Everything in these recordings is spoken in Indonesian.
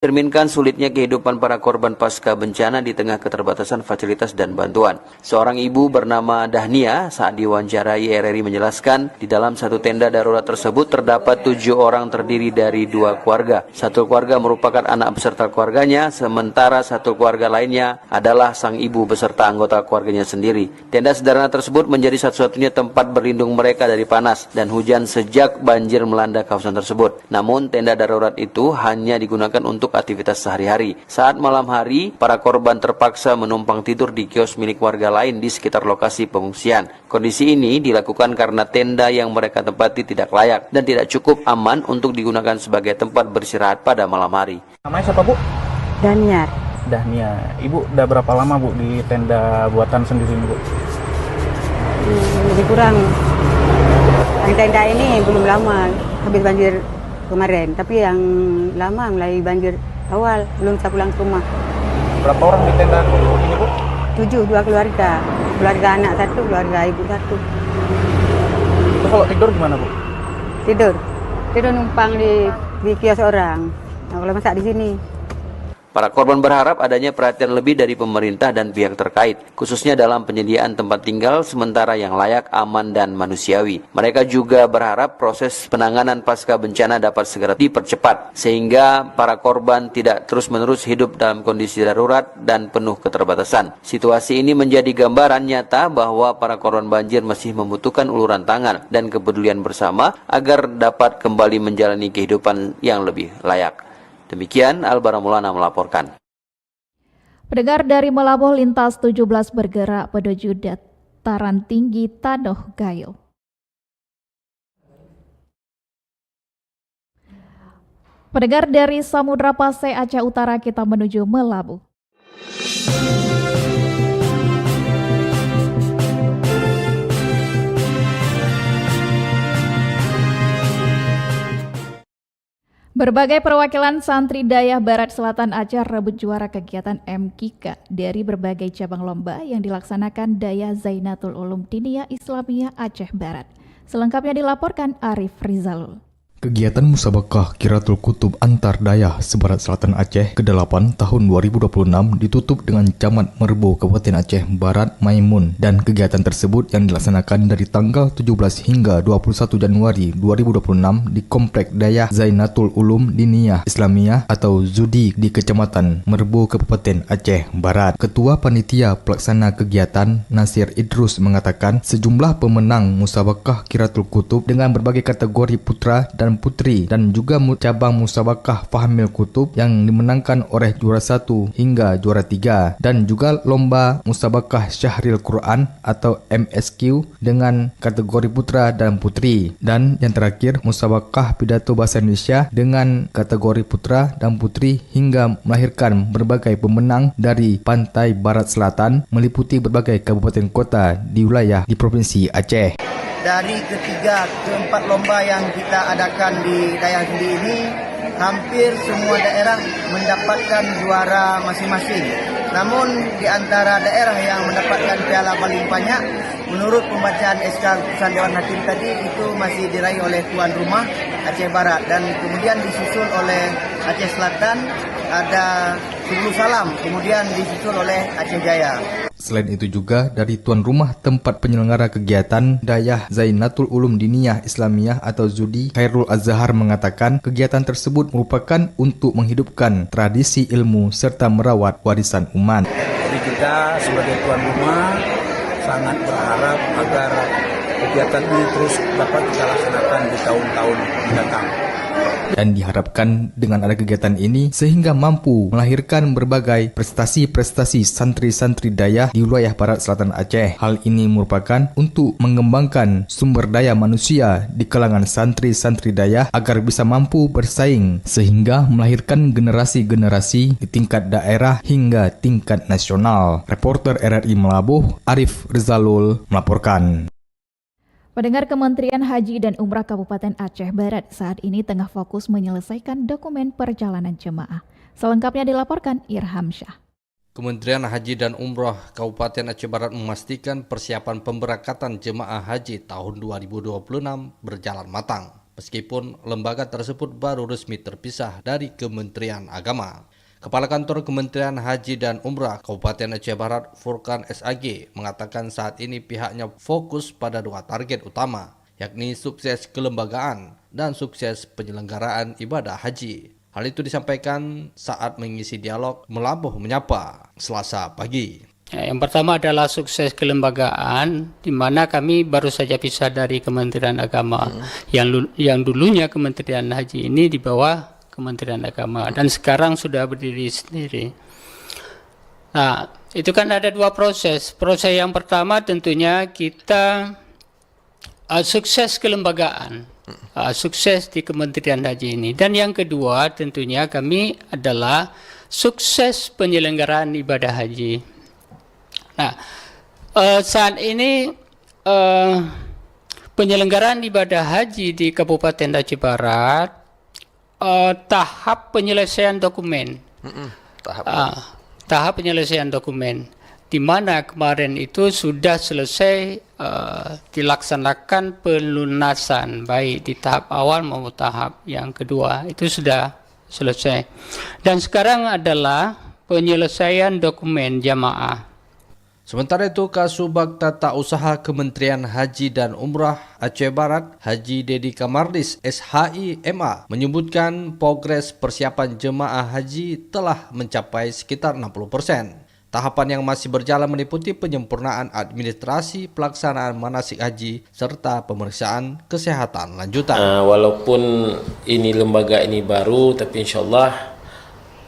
Cerminkan sulitnya kehidupan para korban pasca bencana di tengah keterbatasan fasilitas dan bantuan. Seorang ibu bernama Dahnia saat diwawancarai RRI menjelaskan, di dalam satu tenda darurat tersebut terdapat 7 orang terdiri dari 2 keluarga. Satu keluarga merupakan anak beserta keluarganya, sementara satu keluarga lainnya adalah sang ibu beserta anggota keluarganya sendiri. Tenda sederhana tersebut menjadi satu-satunya tempat berlindung mereka dari panas dan hujan sejak banjir melanda kawasan tersebut. Namun tenda darurat itu hanya digunakan untuk aktivitas sehari-hari. Saat malam hari, para korban terpaksa menumpang tidur di kios milik warga lain di sekitar lokasi pengungsian. Kondisi ini dilakukan karena tenda yang mereka tempati tidak layak dan tidak cukup aman untuk digunakan sebagai tempat beristirahat pada malam hari. Namanya siapa, Bu? Daniar. Dahnia. Ibu udah berapa lama, Bu, di tenda buatan sendiri ini, Bu? Lebih kurang. Yang tenda ini belum lama, habis banjir kemarin. Tapi yang lama mulai banjir awal, belum bisa pulang ke rumah. Berapa orang di tenda ini, Bu? 7, 2 keluarga. Keluarga anak 1, keluarga ibu 1. Itu kalau tidur gimana, Bu? Tidur numpang di kios orang. Nah, kalau masak di sini. Para korban berharap adanya perhatian lebih dari pemerintah dan pihak terkait, khususnya dalam penyediaan tempat tinggal sementara yang layak, aman, dan manusiawi. Mereka juga berharap proses penanganan pasca bencana dapat segera dipercepat, sehingga para korban tidak terus-menerus hidup dalam kondisi darurat dan penuh keterbatasan. Situasi ini menjadi gambaran nyata bahwa para korban banjir masih membutuhkan uluran tangan dan kepedulian bersama agar dapat kembali menjalani kehidupan yang lebih layak. Demikian Albara Maulana melaporkan. Pendengar dari Melabuh lintas 17 bergerak menuju dataran tinggi Tanoh Gayo. Pendengar dari Samudra Pasai Aceh Utara kita menuju Melabuh. Berbagai perwakilan santri Dayah Barat Selatan Aceh rebut juara kegiatan MKIKA dari berbagai cabang lomba yang dilaksanakan Dayah Zainatul Ulum Diniyah Islamiyah Aceh Barat. Selengkapnya dilaporkan Arif Rizalul. Kegiatan Musabakah Qiraatul Kutub Antar Dayah Sebarat Selatan Aceh ke-8 tahun 2026 ditutup dengan Camat Merbau Kabupaten Aceh Barat Maimun, dan kegiatan tersebut yang dilaksanakan dari tanggal 17 hingga 21 Januari 2026 di Komplek Dayah Zainatul Ulum Diniyah Islamiyah atau ZUDI di Kecamatan Merbau Kabupaten Aceh Barat. Ketua Panitia Pelaksana Kegiatan Nasir Idrus mengatakan sejumlah pemenang Musabakah Qiraatul Kutub dengan berbagai kategori putra dan putri dan juga cabang musabakah Fahmil Kutub yang dimenangkan oleh juara 1 hingga juara 3, dan juga lomba musabakah Syahril Quran atau MSQ dengan kategori putra dan putri, dan yang terakhir musabakah Pidato Bahasa Indonesia dengan kategori putra dan putri hingga melahirkan berbagai pemenang dari pantai barat selatan meliputi berbagai kabupaten kota di wilayah di Provinsi Aceh. Dari ketiga ke 4 lomba yang kita adakan di Dayah Zundi ini, hampir semua daerah mendapatkan juara masing-masing. Namun di antara daerah yang mendapatkan piala paling banyak, menurut pembacaan SK Keputusan Dewan Hakim tadi, itu masih diraih oleh tuan rumah Aceh Barat, dan kemudian disusul oleh Aceh Selatan ada Sublu Salam, kemudian disusul oleh Aceh Jaya. Selain itu juga dari tuan rumah tempat penyelenggara kegiatan Dayah Zainatul Ulum Diniyah Islamiyah atau ZUDI, Khairul Azhar mengatakan kegiatan tersebut merupakan untuk menghidupkan tradisi ilmu serta merawat warisan umat. Jadi kita sebagai tuan rumah sangat berharap agar kegiatan ini terus dapat kita laksanakan di tahun-tahun mendatang. Dan diharapkan dengan ada kegiatan ini sehingga mampu melahirkan berbagai prestasi-prestasi santri-santri dayah di wilayah Barat Selatan Aceh. Hal ini merupakan untuk mengembangkan sumber daya manusia di kalangan santri-santri dayah agar bisa mampu bersaing sehingga melahirkan generasi-generasi di tingkat daerah hingga tingkat nasional. Reporter RRI Melabuh, Arif Rizalul melaporkan. Pendengar, Kementerian Haji dan Umrah Kabupaten Aceh Barat saat ini tengah fokus menyelesaikan dokumen perjalanan jemaah. Selengkapnya dilaporkan Irham Syah. Kementerian Haji dan Umrah Kabupaten Aceh Barat memastikan persiapan pemberangkatan jemaah haji tahun 2026 berjalan matang. meskipun lembaga tersebut baru resmi terpisah dari Kementerian Agama. Kepala Kantor Kementerian Haji dan Umrah Kabupaten Aceh Barat, Furkan SAG, mengatakan saat ini pihaknya fokus pada 2 target utama, yakni sukses kelembagaan dan sukses penyelenggaraan ibadah haji. Hal itu disampaikan saat mengisi dialog Melabuh Menyapa Selasa pagi. Yang pertama adalah sukses kelembagaan, di mana kami baru saja pisah dari Kementerian Agama. Yang dulunya Kementerian Haji ini di bawah Kementerian Agama dan sekarang sudah berdiri sendiri. Nah, itu kan ada 2 proses. Proses yang pertama tentunya kita sukses kelembagaan. Sukses di Kementerian Haji ini, dan yang kedua tentunya kami adalah sukses penyelenggaraan ibadah haji. Nah, saat ini penyelenggaraan ibadah haji di Kabupaten Aceh Barat tahap penyelesaian dokumen, tahap penyelesaian dokumen, di mana kemarin itu sudah selesai dilaksanakan pelunasan baik di tahap awal maupun tahap yang kedua itu sudah selesai, dan sekarang adalah penyelesaian dokumen jamaah. Sementara itu, Kasubag Tata Usaha Kementerian Haji dan Umrah Aceh Barat, Haji Dedi Kamardis, SHI MA, menyebutkan progres persiapan jemaah haji telah mencapai sekitar 60%. Tahapan yang masih berjalan meliputi penyempurnaan administrasi pelaksanaan manasik haji serta pemeriksaan kesehatan lanjutan. Walaupun ini lembaga ini baru, tapi insyaAllah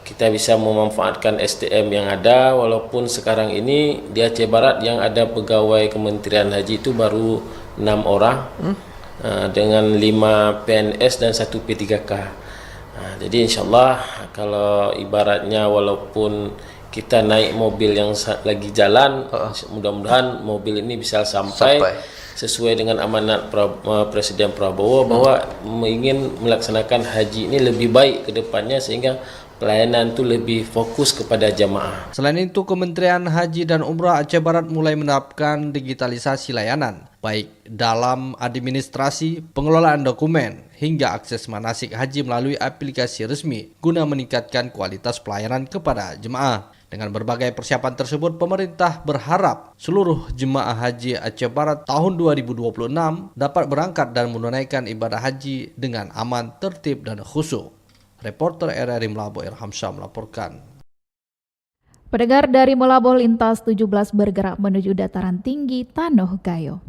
kita bisa memanfaatkan SDM yang ada. Walaupun sekarang ini di Aceh Barat yang ada pegawai Kementerian Haji itu baru 6 orang dengan 5 PNS dan 1 P3K. Jadi insyaAllah kalau ibaratnya walaupun kita naik mobil yang lagi jalan, mudah-mudahan mobil ini bisa sampai sesuai dengan amanat Presiden Prabowo bahwa ingin melaksanakan haji ini lebih baik ke depannya sehingga pelayanan itu lebih fokus kepada jamaah. Selain itu, Kementerian Haji dan Umrah Aceh Barat mulai menerapkan digitalisasi layanan, baik dalam administrasi, pengelolaan dokumen, hingga akses manasik haji melalui aplikasi resmi guna meningkatkan kualitas pelayanan kepada jemaah. Dengan berbagai persiapan tersebut, pemerintah berharap seluruh jemaah haji Aceh Barat tahun 2026 dapat berangkat dan menunaikan ibadah haji dengan aman, tertib, dan khusyuk. Reporter RRI Melabuh Irham Syah melaporkan. Pendengar, dari Melabuh lintas 17 bergerak menuju dataran tinggi Tanoh Gayo.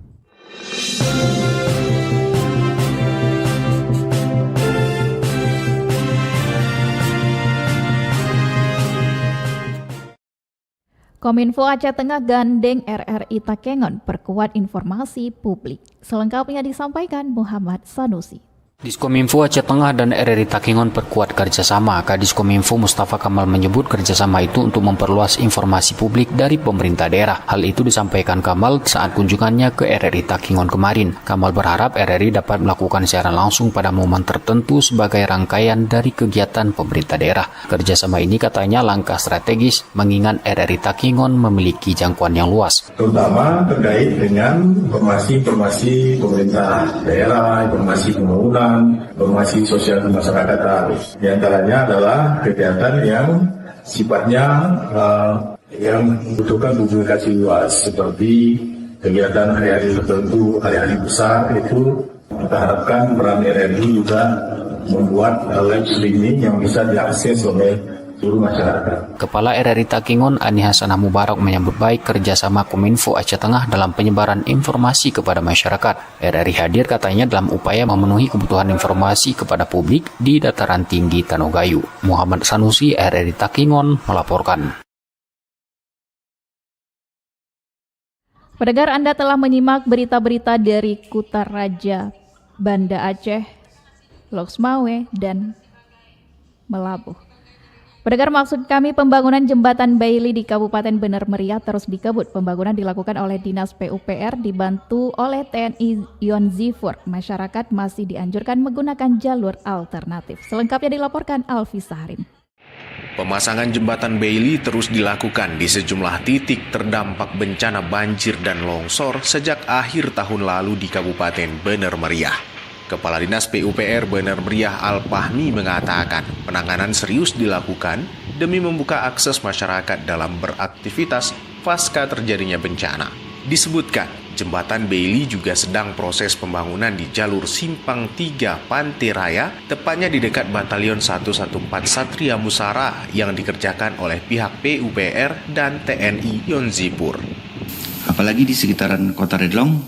Kominfo Aceh Tengah gandeng RRI Takengon perkuat informasi publik. Selengkapnya disampaikan Muhammad Sanusi. Diskominfo Aceh Tengah dan RRI Takengon perkuat kerjasama. Kadiskominfo Mustafa Kamal menyebut kerjasama itu untuk memperluas informasi publik dari pemerintah daerah. Hal itu disampaikan Kamal saat kunjungannya ke RRI Takengon kemarin. Kamal berharap RRI dapat melakukan siaran langsung pada momen tertentu sebagai rangkaian dari kegiatan pemerintah daerah. Kerjasama ini katanya langkah strategis mengingat RRI Takengon memiliki jangkauan yang luas. Terutama terkait dengan informasi pemerintah daerah, informasi pembangunan, informasi sosial masyarakat. Di antaranya adalah kegiatan yang sifatnya yang membutuhkan publikasi luas, seperti kegiatan hari-hari tertentu, hari-hari besar. Itu kita harapkan peran RRI juga membuat live streaming yang bisa diakses oleh seluruh masyarakat. Kepala RRI Takengon Ani Hasanah Mubarak menyambut baik kerjasama Kominfo Aceh Tengah dalam penyebaran informasi kepada masyarakat. RRI hadir katanya dalam upaya memenuhi kebutuhan informasi kepada publik di dataran tinggi Tanoh Gayo. Muhammad Sanusi, RRI Takengon melaporkan. Pendengar, Anda telah menyimak berita-berita dari Kutaraja, Banda Aceh, Loksmawe, dan Melabuh. Pendengar, maksud kami pembangunan jembatan Bailey di Kabupaten Bener Meriah terus dikebut. Pembangunan dilakukan oleh Dinas PUPR dibantu oleh TNI Yon Zifur. Masyarakat masih dianjurkan menggunakan jalur alternatif. Selengkapnya dilaporkan Alfi Sahrim. Pemasangan jembatan Bailey terus dilakukan di sejumlah titik terdampak bencana banjir dan longsor sejak akhir tahun lalu di Kabupaten Bener Meriah. Kepala Dinas PUPR Bener Meriah Al-Fahmi mengatakan penanganan serius dilakukan demi membuka akses masyarakat dalam beraktivitas pasca terjadinya bencana. Disebutkan, jembatan Bailey juga sedang proses pembangunan di jalur Simpang 3 Pantai Raya, tepatnya di dekat Batalion 114 Satria Musara yang dikerjakan oleh pihak PUPR dan TNI Yonzipur. Apalagi di sekitaran Kota Redlong,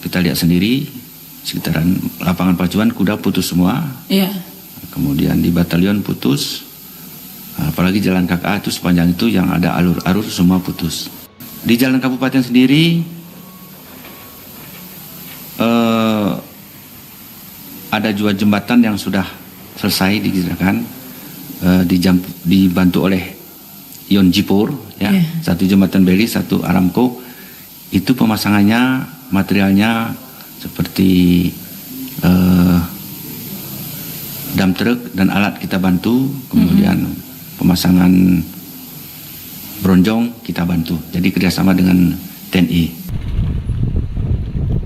kita lihat sendiri, sekitaran lapangan pacuan kuda putus semua. Kemudian di batalion putus, apalagi jalan KKA itu sepanjang itu yang ada alur-alur semua putus. Di jalan kabupaten sendiri ada dua jembatan yang sudah selesai dikerjakan, dibantu oleh Yonzipur, satu jembatan Beli, satu Aramco. Itu pemasangannya, materialnya seperti dump truck dan alat kita bantu, kemudian pemasangan bronjong kita bantu. Jadi kerjasama dengan TNI.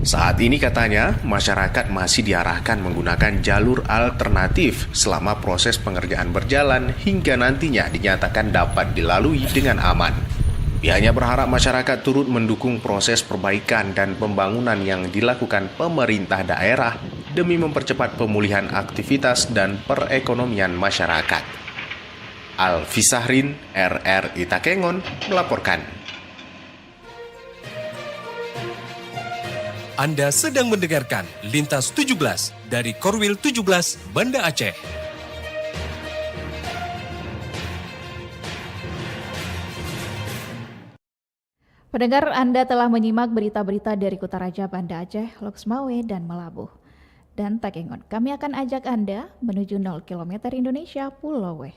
Saat ini katanya, masyarakat masih diarahkan menggunakan jalur alternatif selama proses pengerjaan berjalan hingga nantinya dinyatakan dapat dilalui dengan aman. Pihaknya berharap masyarakat turut mendukung proses perbaikan dan pembangunan yang dilakukan pemerintah daerah demi mempercepat pemulihan aktivitas dan perekonomian masyarakat. Alfi Sahrin, RRI Takengon, melaporkan. Anda sedang mendengarkan Lintas 17 dari Korwil 17 Banda Aceh. Pendengar, Anda telah menyimak berita-berita dari Kutaraja, Banda Aceh, Loksmawe, dan Melabuh. Dan Takengon, kami akan ajak Anda menuju 0 km Indonesia Pulau W.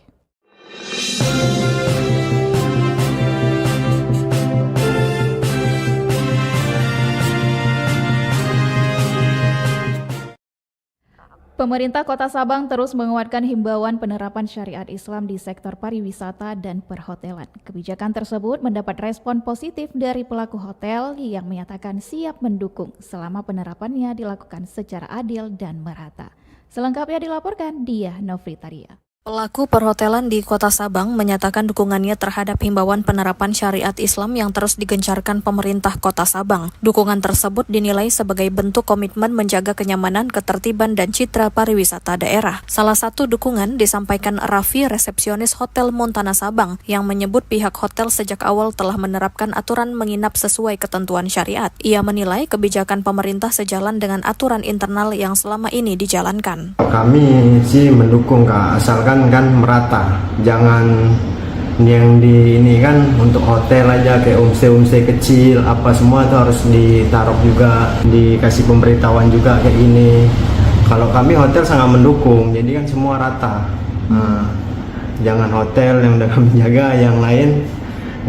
Pemerintah Kota Sabang terus menguatkan himbauan penerapan syariat Islam di sektor pariwisata dan perhotelan. Kebijakan tersebut mendapat respon positif dari pelaku hotel yang menyatakan siap mendukung selama penerapannya dilakukan secara adil dan merata. Selengkapnya dilaporkan Diah Novitaria. Pelaku perhotelan di Kota Sabang menyatakan dukungannya terhadap himbauan penerapan syariat Islam yang terus digencarkan pemerintah Kota Sabang. Dukungan tersebut dinilai sebagai bentuk komitmen menjaga kenyamanan, ketertiban, dan citra pariwisata daerah. Salah satu dukungan disampaikan Raffi, resepsionis Hotel Montana Sabang, yang menyebut pihak hotel sejak awal telah menerapkan aturan menginap sesuai ketentuan syariat. Ia menilai kebijakan pemerintah sejalan dengan aturan internal yang selama ini dijalankan. Kami sih mendukung, Kak, asalkan kan merata, jangan yang di ini kan untuk hotel aja kayak homestay kecil apa semua itu harus ditaruh juga, dikasih pemberitahuan juga kayak ini. Kalau kami hotel sangat mendukung, jadi kan semua rata. Jangan hotel yang udah kami jaga, yang lain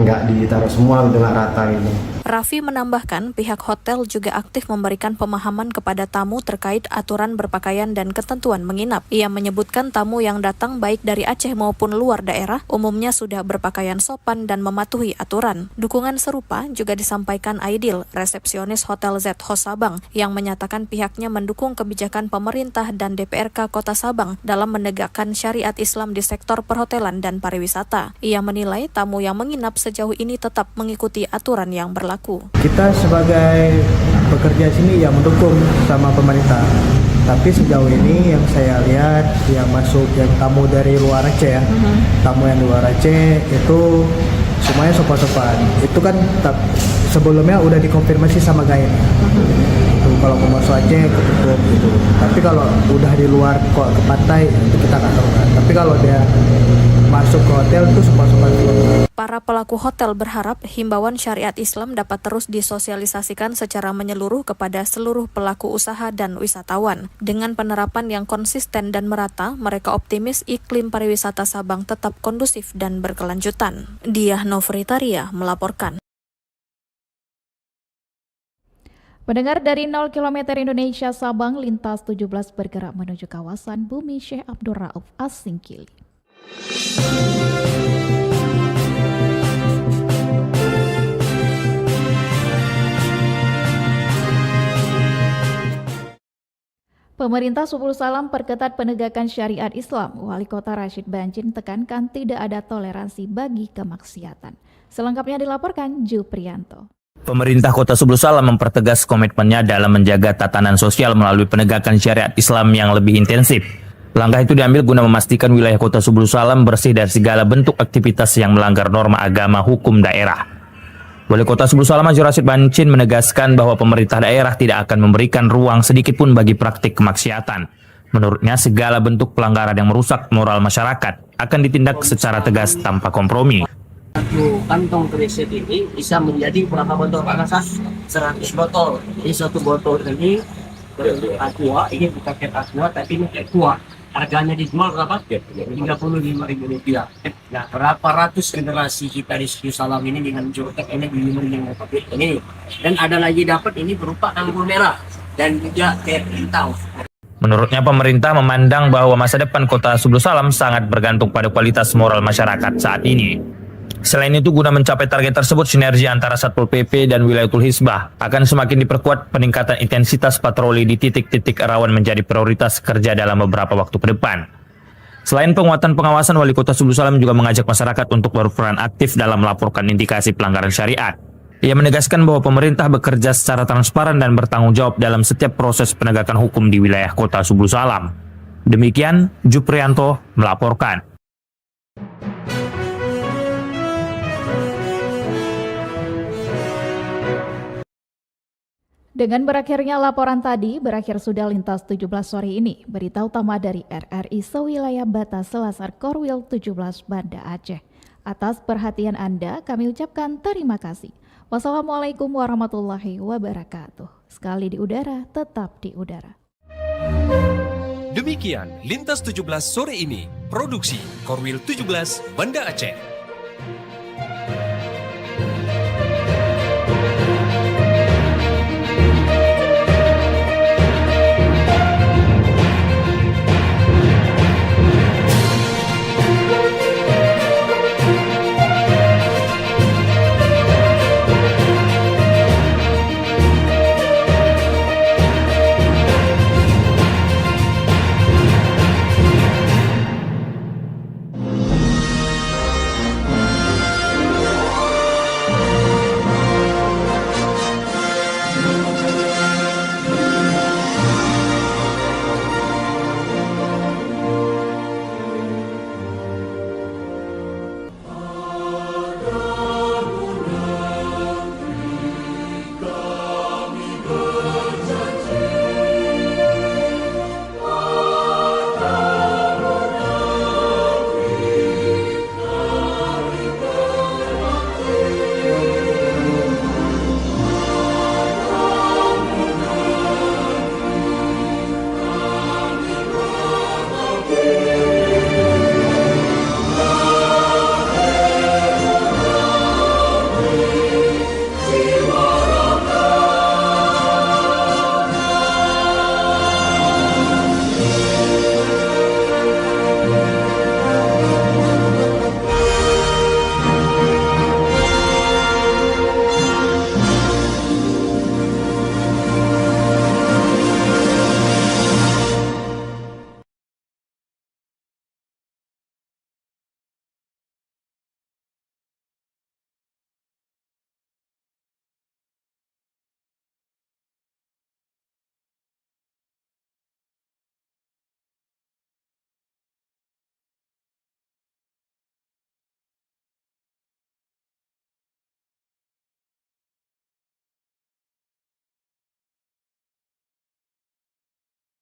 nggak ditaruh semua udah nggak rata gitu. Raffi menambahkan pihak hotel juga aktif memberikan pemahaman kepada tamu terkait aturan berpakaian dan ketentuan menginap. Ia menyebutkan tamu yang datang baik dari Aceh maupun luar daerah umumnya sudah berpakaian sopan dan mematuhi aturan. Dukungan serupa juga disampaikan Aidil, resepsionis Hotel Z Host Sabang, yang menyatakan pihaknya mendukung kebijakan pemerintah dan DPRK Kota Sabang dalam menegakkan syariat Islam di sektor perhotelan dan pariwisata. Ia menilai tamu yang menginap sejauh ini tetap mengikuti aturan yang berlaku. Kita sebagai pekerja sini ya mendukung sama pemerintah. Tapi sejauh ini yang saya lihat yang masuk yang tamu dari luar Aceh ya, tamu yang luar Aceh itu semuanya sopan-sopan. Itu kan sebelumnya udah dikonfirmasi sama guide. Kalau mau masuk Aceh ketutup gitu. Tapi kalau udah di luar kok ke pantai itu kita nggak tahu kan. Tapi kalau dia masuk ke hotel itu sopan-sopan. Para pelaku hotel berharap himbauan syariat Islam dapat terus disosialisasikan secara menyeluruh kepada seluruh pelaku usaha dan wisatawan. Dengan penerapan yang konsisten dan merata, mereka optimis iklim pariwisata Sabang tetap kondusif dan berkelanjutan. Diah Novitaria melaporkan. Pendengar, dari 0 km Indonesia Sabang, Lintas 17 bergerak menuju kawasan Bumi Syekh Abdul Rauf As-Singkili. Pemerintah Subul Salam perketat penegakan syariat Islam. Wali Kota Rashid Banjin tekankan tidak ada toleransi bagi kemaksiatan. Selengkapnya dilaporkan Juprianto. Pemerintah Kota Subul Salam mempertegas komitmennya dalam menjaga tatanan sosial melalui penegakan syariat Islam yang lebih intensif. Langkah itu diambil guna memastikan wilayah Kota Subul Salam bersih dari segala bentuk aktivitas yang melanggar norma agama hukum daerah. Wali Kota Subul Salam Haji Rashid Banjin menegaskan bahwa pemerintah daerah tidak akan memberikan ruang sedikit pun bagi praktik kemaksiatan. Menurutnya, segala bentuk pelanggaran yang merusak moral masyarakat akan ditindak secara tegas tanpa kompromi. Satu kantong kresek ini bisa menjadi berapa botol panas? 100 botol. Jadi satu botol ini berbentuk aqua, ini bukan cat aqua tapi ini aqua. Harganya dijual berapa? Rp35.000. Nah, berapa ratus generasi kita di Subul Salam ini dengan jotek ini yang ini. Dan ada lagi dapat ini berupa anggur merah dan juga teh hitam. Menurutnya, pemerintah memandang bahwa masa depan Kota Subul Salam sangat bergantung pada kualitas moral masyarakat saat ini. Selain itu, guna mencapai target tersebut, sinergi antara Satpol PP dan Wilayatul Hizbah akan semakin diperkuat. Peningkatan intensitas patroli di titik-titik rawan menjadi prioritas kerja dalam beberapa waktu ke depan. Selain penguatan pengawasan, Wali Kota Subul Salam juga mengajak masyarakat untuk berperan aktif dalam melaporkan indikasi pelanggaran syariat. Ia menegaskan bahwa pemerintah bekerja secara transparan dan bertanggung jawab dalam setiap proses penegakan hukum di wilayah Kota Subul Salam. Demikian, Juprianto melaporkan. Dengan berakhirnya laporan tadi, berakhir sudah Lintas 17 sore ini. Berita utama dari RRI sewilayah batas Selasar Korwil 17 Banda Aceh. Atas perhatian Anda, kami ucapkan terima kasih. Wassalamualaikum warahmatullahi wabarakatuh. Sekali di udara, tetap di udara. Demikian Lintas 17 sore ini. Produksi Korwil 17 Banda Aceh.